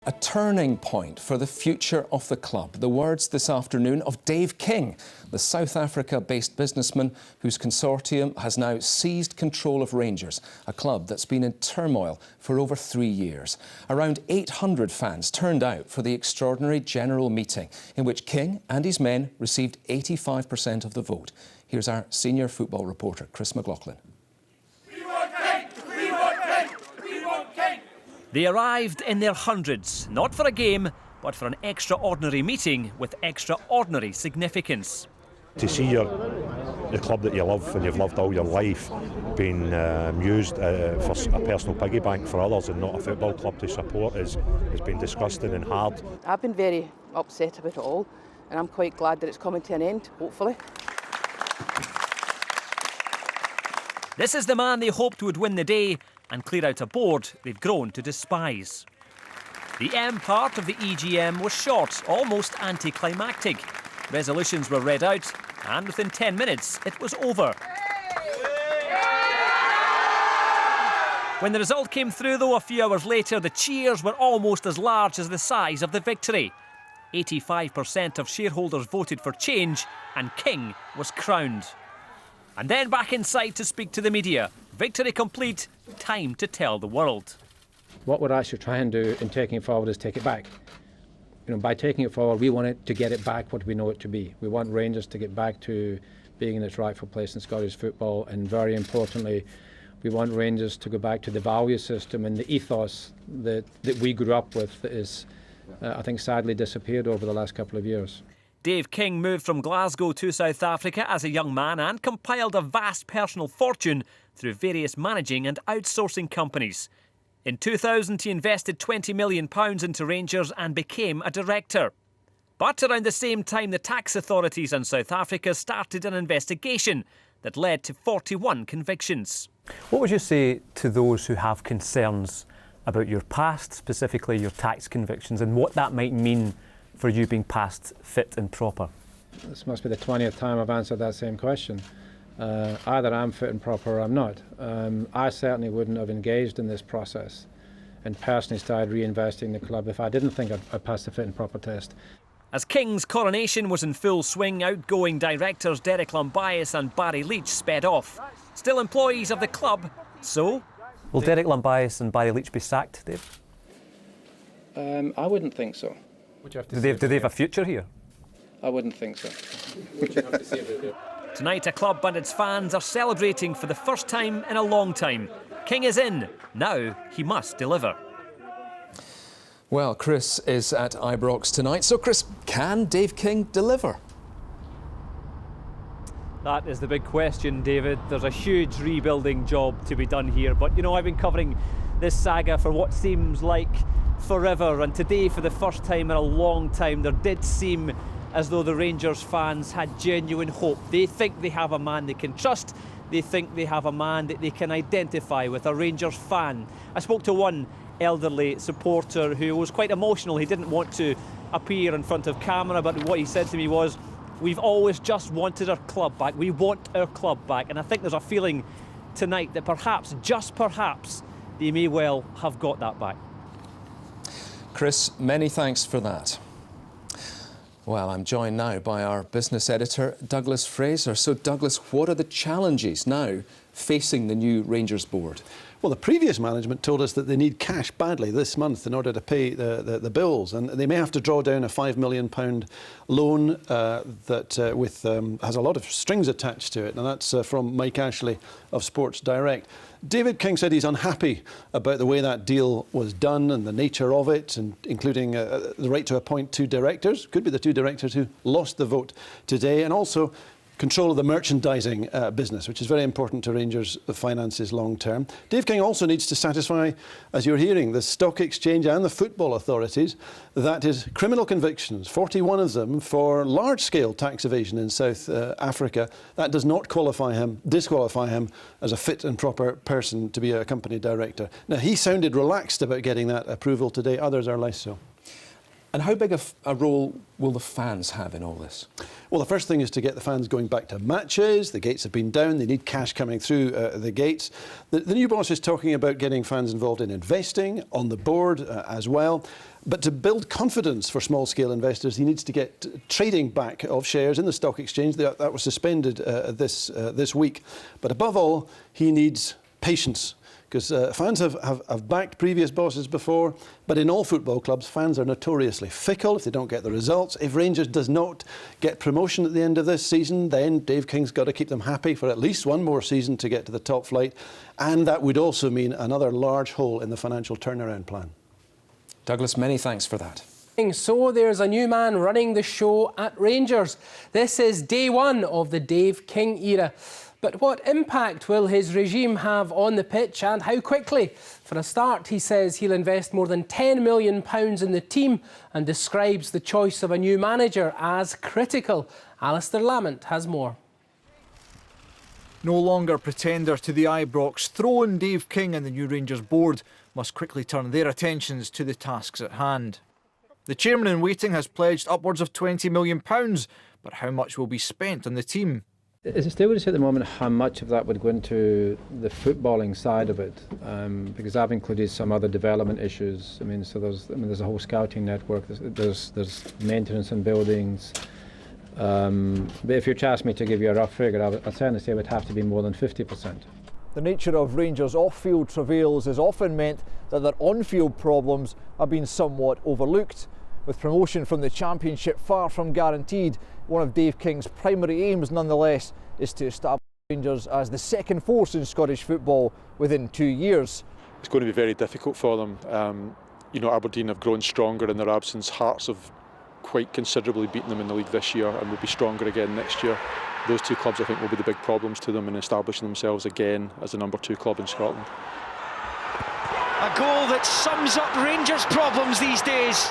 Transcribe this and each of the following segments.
A turning point for the future of the club. The words this afternoon of Dave King, the South Africa-based businessman whose consortium has now seized control of Rangers, a club that's been in turmoil for over 3 years. Around 800 fans turned out for the extraordinary general meeting, in which King and his men received 85% of the vote. Here's our senior football reporter, Chris McLaughlin. They arrived in their hundreds, not for a game, but for an extraordinary meeting with extraordinary significance. To see the club that you love and you've loved all your life being used for a personal piggy bank for others and not a football club to support has been disgusting and hard. I've been very upset about it all, and I'm quite glad that it's coming to an end, hopefully. This is the man they hoped would win the day and clear out a board they've grown to despise. The M part of the EGM was short, almost anticlimactic. Resolutions were read out, and within 10 minutes it was over. When the result came through, though, a few hours later, the cheers were almost as large as the size of the victory. 85% of shareholders voted for change, and King was crowned. And then back inside to speak to the media. Victory complete, time to tell the world. What we're actually trying to do in taking it forward is take it back. By taking it forward, we want it to get it back what we know it to be. We want Rangers to get back to being in its rightful place in Scottish football, and very importantly, we want Rangers to go back to the value system and the ethos that we grew up with that is, I think, sadly disappeared over the last couple of years. Dave King moved from Glasgow to South Africa as a young man and compiled a vast personal fortune through various managing and outsourcing companies. In 2000, he invested £20 million into Rangers and became a director. But around the same time, the tax authorities in South Africa started an investigation that led to 41 convictions. What would you say to those who have concerns about your past, specifically your tax convictions, and what that might mean for you being past fit and proper? This must be the 20th time I've answered that same question. Either I'm fit and proper or I'm not. I certainly wouldn't have engaged in this process and personally started reinvesting the club if I didn't think I'd passed the fit and proper test. As King's coronation was in full swing, outgoing directors Derek Lumbias and Barry Leach sped off. Still employees of the club, so? Will Derek Lumbias and Barry Leach be sacked, Dave? I wouldn't think so. Do they have a future here? I wouldn't think so. Tonight, a club and its fans are celebrating for the first time in a long time. King is in. Now he must deliver. Well, Chris is at Ibrox tonight. So, Chris, can Dave King deliver? That is the big question, David. There's a huge rebuilding job to be done here. But, you know, I've been covering this saga for what seems like forever, and today, for the first time in a long time, there did seem as though the Rangers fans had genuine hope. They think they have a man they can trust. They think they have a man that they can identify with, a Rangers fan. I spoke to one elderly supporter who was quite emotional. He didn't want to appear in front of camera, but what he said to me was, "We've always just wanted our club back. We want our club back." And I think there's a feeling tonight that perhaps, just perhaps, they may well have got that back. Chris, many thanks for that. Well, I'm joined now by our business editor, Douglas Fraser. So, Douglas, what are the challenges now facing the new Rangers board? Well, the previous management told us that they need cash badly this month in order to pay the bills, and they may have to draw down a £5 million loan that has a lot of strings attached to it, and that's from Mike Ashley of Sports Direct. David King said he's unhappy about the way that deal was done and the nature of it, and including the right to appoint 2 directors. Could be the 2 directors who lost the vote today, and also control of the merchandising business, which is very important to Rangers' finances long term. Dave King also needs to satisfy, as you're hearing, the Stock Exchange and the football authorities that his criminal convictions, 41 of them for large-scale tax evasion in South Africa, that does not disqualify him as a fit and proper person to be a company director. Now, he sounded relaxed about getting that approval today. Others are less so. And how big a role will the fans have in all this? Well, the first thing is to get the fans going back to matches. The gates have been down. They need cash coming through the gates. The new boss is talking about getting fans involved in investing on the board as well. But to build confidence for small-scale investors, he needs to get trading back of shares in the stock exchange. That was suspended this week. But above all, he needs patience. Because fans have backed previous bosses before, but in all football clubs, fans are notoriously fickle if they don't get the results. If Rangers does not get promotion at the end of this season, then Dave King's got to keep them happy for at least one more season to get to the top flight. And that would also mean another large hole in the financial turnaround plan. Douglas, many thanks for that. So there's a new man running the show at Rangers. This is day one of the Dave King era. But what impact will his regime have on the pitch, and how quickly? For a start, he says he'll invest more than £10 million in the team and describes the choice of a new manager as critical. Alistair Lamont has more. No longer pretender to the Ibrox throne, Dave King and the new Rangers board must quickly turn their attentions to the tasks at hand. The chairman in waiting has pledged upwards of £20 million, but how much will be spent on the team? It's still to say at the moment how much of that would go into the footballing side of it, because I've included some other development issues. There's a whole scouting network. There's maintenance and buildings. But if you ask me to give you a rough figure, I'd certainly say it would have to be more than 50%. The nature of Rangers' off-field travails has often meant that their on-field problems have been somewhat overlooked. With promotion from the Championship far from guaranteed, one of Dave King's primary aims, nonetheless, is to establish Rangers as the second force in Scottish football within 2 years. It's going to be very difficult for them. Aberdeen have grown stronger in their absence. Hearts have quite considerably beaten them in the league this year and will be stronger again next year. Those two clubs, I think, will be the big problems to them in establishing themselves again as the number 2 club in Scotland. A goal that sums up Rangers' problems these days.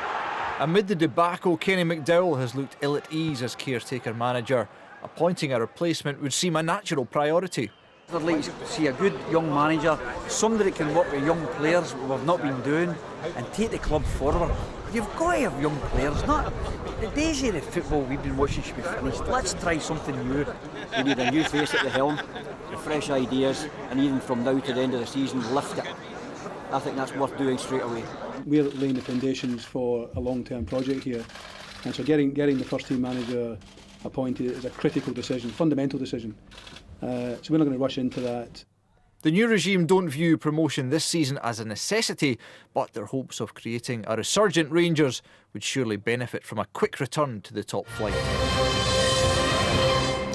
Amid the debacle, Kenny McDowell has looked ill at ease as caretaker manager. Appointing a replacement would seem a natural priority. I'd like to see a good young manager, somebody that can work with young players, what we've not been doing, and take the club forward. You've got to have young players, not the days of the football we've been watching should be finished. Let's try something new. We need a new face at the helm, fresh ideas, and even from now to the end of the season, lift it. I think that's worth doing straight away. We're laying the foundations for a long-term project here, and so getting the first team manager appointed is a critical decision, fundamental decision. So we're not going to rush into that. The new regime don't view promotion this season as a necessity, but their hopes of creating a resurgent Rangers would surely benefit from a quick return to the top flight.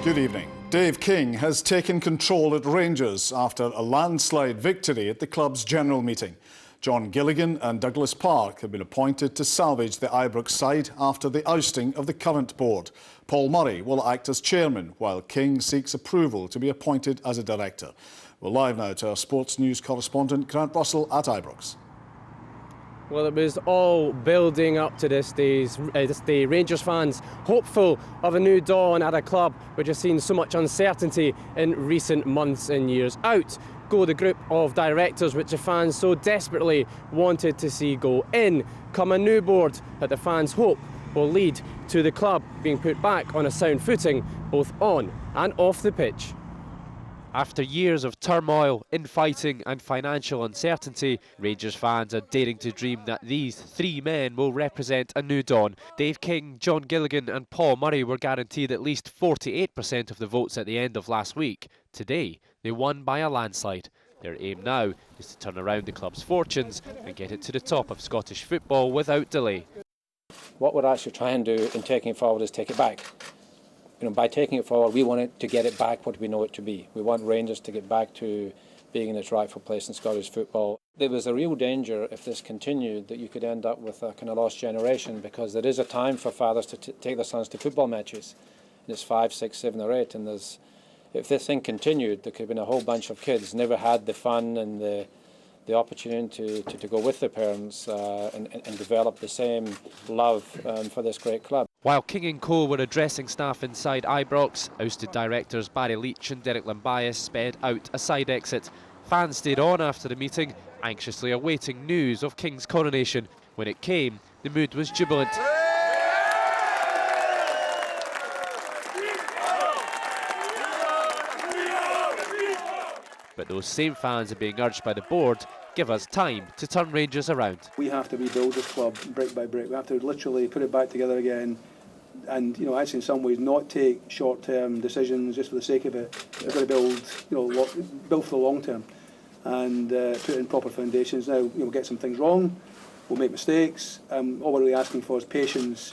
Good evening. Dave King has taken control at Rangers after a landslide victory at the club's general meeting. John Gilligan and Douglas Park have been appointed to salvage the Ibrox side after the ousting of the current board. Paul Murray will act as chairman, while King seeks approval to be appointed as a director. We're live now to our sports news correspondent Grant Russell at Ibrox. Well, it was all building up to this day. Rangers fans hopeful of a new dawn at a club which has seen so much uncertainty in recent months and years. Out go the group of directors which the fans so desperately wanted to see go in. Come a new board that the fans hope will lead to the club being put back on a sound footing, both on and off the pitch. After years of turmoil, infighting and financial uncertainty, Rangers fans are daring to dream that these 3 men will represent a new dawn. Dave King, John Gilligan and Paul Murray were guaranteed at least 48% of the votes at the end of last week. Today, they won by a landslide. Their aim now is to turn around the club's fortunes and get it to the top of Scottish football without delay. What we're actually trying to do in taking it forward is take it back. By taking it forward, we want it to get it back what we know it to be. We want Rangers to get back to being in its rightful place in Scottish football. There was a real danger if this continued that you could end up with a kind of lost generation, because there is a time for fathers to take their sons to football matches. And it's 5, 6, 7 or 8, and if this thing continued, there could have been a whole bunch of kids never had the fun and the opportunity to go with their parents and develop the same love for this great club. While King & Co were addressing staff inside Ibrox, ousted directors Barry Leach and Derek Lambias sped out a side exit. Fans stayed on after the meeting, anxiously awaiting news of King's coronation. When it came, the mood was jubilant. But those same fans are being urged by the board, give us time to turn Rangers around. We have to rebuild this club brick by brick. We have to literally put it back together again, and actually in some ways not take short-term decisions just for the sake of it. We've got to build, build for the long term, and put in proper foundations. Now we'll get some things wrong, we'll make mistakes. All we're really asking for is patience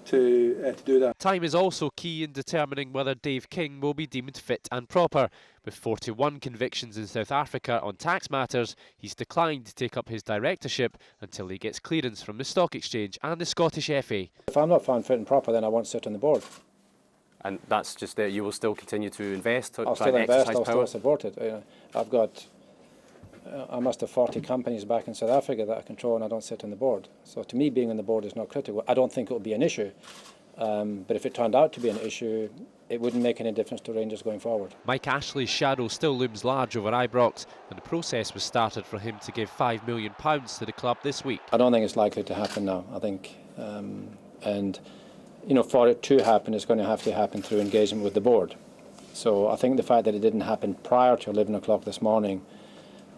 to do that. Time is also key in determining whether Dave King will be deemed fit and proper. With 41 convictions in South Africa on tax matters, he's declined to take up his directorship until he gets clearance from the Stock Exchange and the Scottish FA. If I'm not found fit and proper, then I won't sit on the board. And that's just that you will still continue to invest? I'll still invest, I'll still support it. I've got, I must have 40 companies back in South Africa that I control, and I don't sit on the board. So to me, being on the board is not critical. I don't think it will be an issue. But if it turned out to be an issue, it wouldn't make any difference to Rangers going forward. Mike Ashley's shadow still looms large over Ibrox, and the process was started for him to give £5 million to the club this week. I don't think it's likely to happen now. I think, and for it to happen, it's going to have to happen through engagement with the board. So I think the fact that it didn't happen prior to 11 o'clock this morning,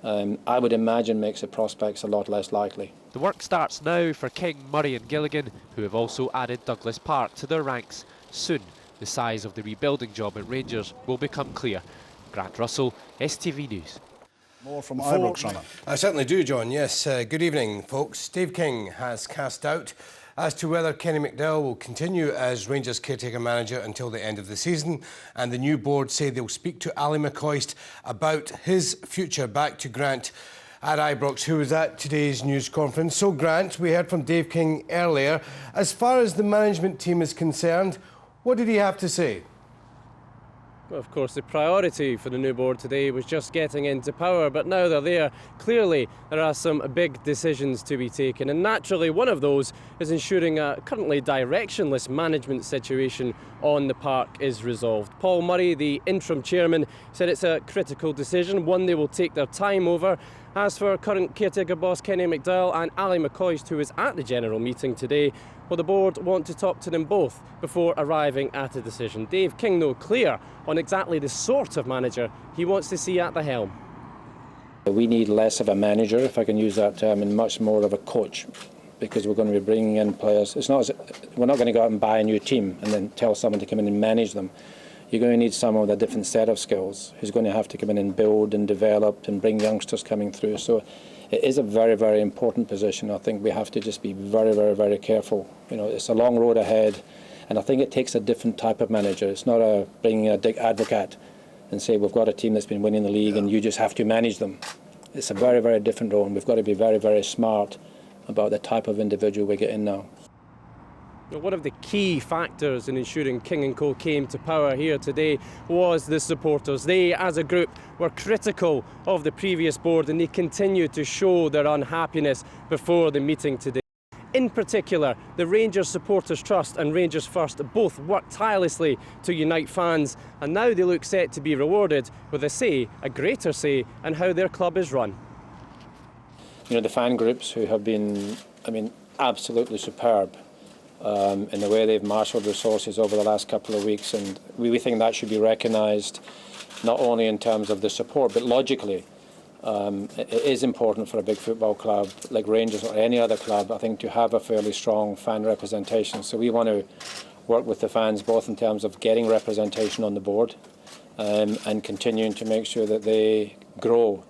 I would imagine makes the prospects a lot less likely. The work starts now for King, Murray and Gilligan, who have also added Douglas Park to their ranks. Soon, the size of the rebuilding job at Rangers will become clear. Grant Russell, STV News. More from Ibrox, Runner. I certainly do, John. Yes, good evening, folks. Dave King has cast doubt as to whether Kenny McDowell will continue as Rangers caretaker manager until the end of the season, and the new board say they'll speak to Ali McCoist about his future. Back to Grant at Ibrox, who was at today's news conference. So, Grant, we heard from Dave King earlier. As far as the management team is concerned, what did he have to say? Well, of course, the priority for the new board today was just getting into power, but now they're there. Clearly, there are some big decisions to be taken, and naturally one of those is ensuring a currently directionless management situation on the park is resolved. Paul Murray, the interim chairman, said it's a critical decision, one they will take their time over. As for current caretaker boss Kenny McDowell and Ali McCoist, who is at the general meeting today, well, the board want to talk to them both before arriving at a decision. Dave King, though, clear on exactly the sort of manager he wants to see at the helm. We need less of a manager, if I can use that term, and much more of a coach, because we're going to be bringing in players. We're not going to go out and buy a new team and then tell someone to come in and manage them. You're going to need someone with a different set of skills who's going to have to come in and build and develop and bring youngsters coming through. So it is a very, very important position. I think we have to just be very, very, very careful. It's a long road ahead, and I think it takes a different type of manager. It's not bringing a Dick Advocat and say we've got a team that's been winning the league and you just have to manage them. It's a very, very different role, and we've got to be very, very smart about the type of individual we get in now. One of the key factors in ensuring King & Co came to power here today was the supporters. They, as a group, were critical of the previous board, and they continue to show their unhappiness before the meeting today. In particular, the Rangers Supporters Trust and Rangers First both worked tirelessly to unite fans, and now they look set to be rewarded with a greater say in how their club is run. The fan groups who have been, absolutely superb. In the way they've marshalled resources over the last couple of weeks, and we think that should be recognised not only in terms of the support but logically. It is important for a big football club like Rangers or any other club, I think, to have a fairly strong fan representation. So we want to work with the fans both in terms of getting representation on the board and continuing to make sure that they grow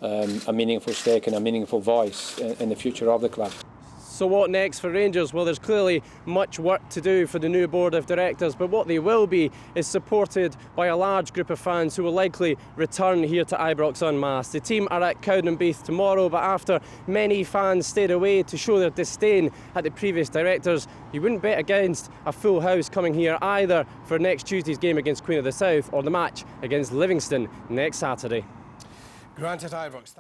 a meaningful stake and a meaningful voice in the future of the club. So what next for Rangers? Well, there's clearly much work to do for the new board of directors, but what they will be is supported by a large group of fans who will likely return here to Ibrox en masse. The team are at Cowdenbeath tomorrow, but after many fans stayed away to show their disdain at the previous directors, you wouldn't bet against a full house coming here either for next Tuesday's game against Queen of the South or the match against Livingston next Saturday. Grant at Ibrox.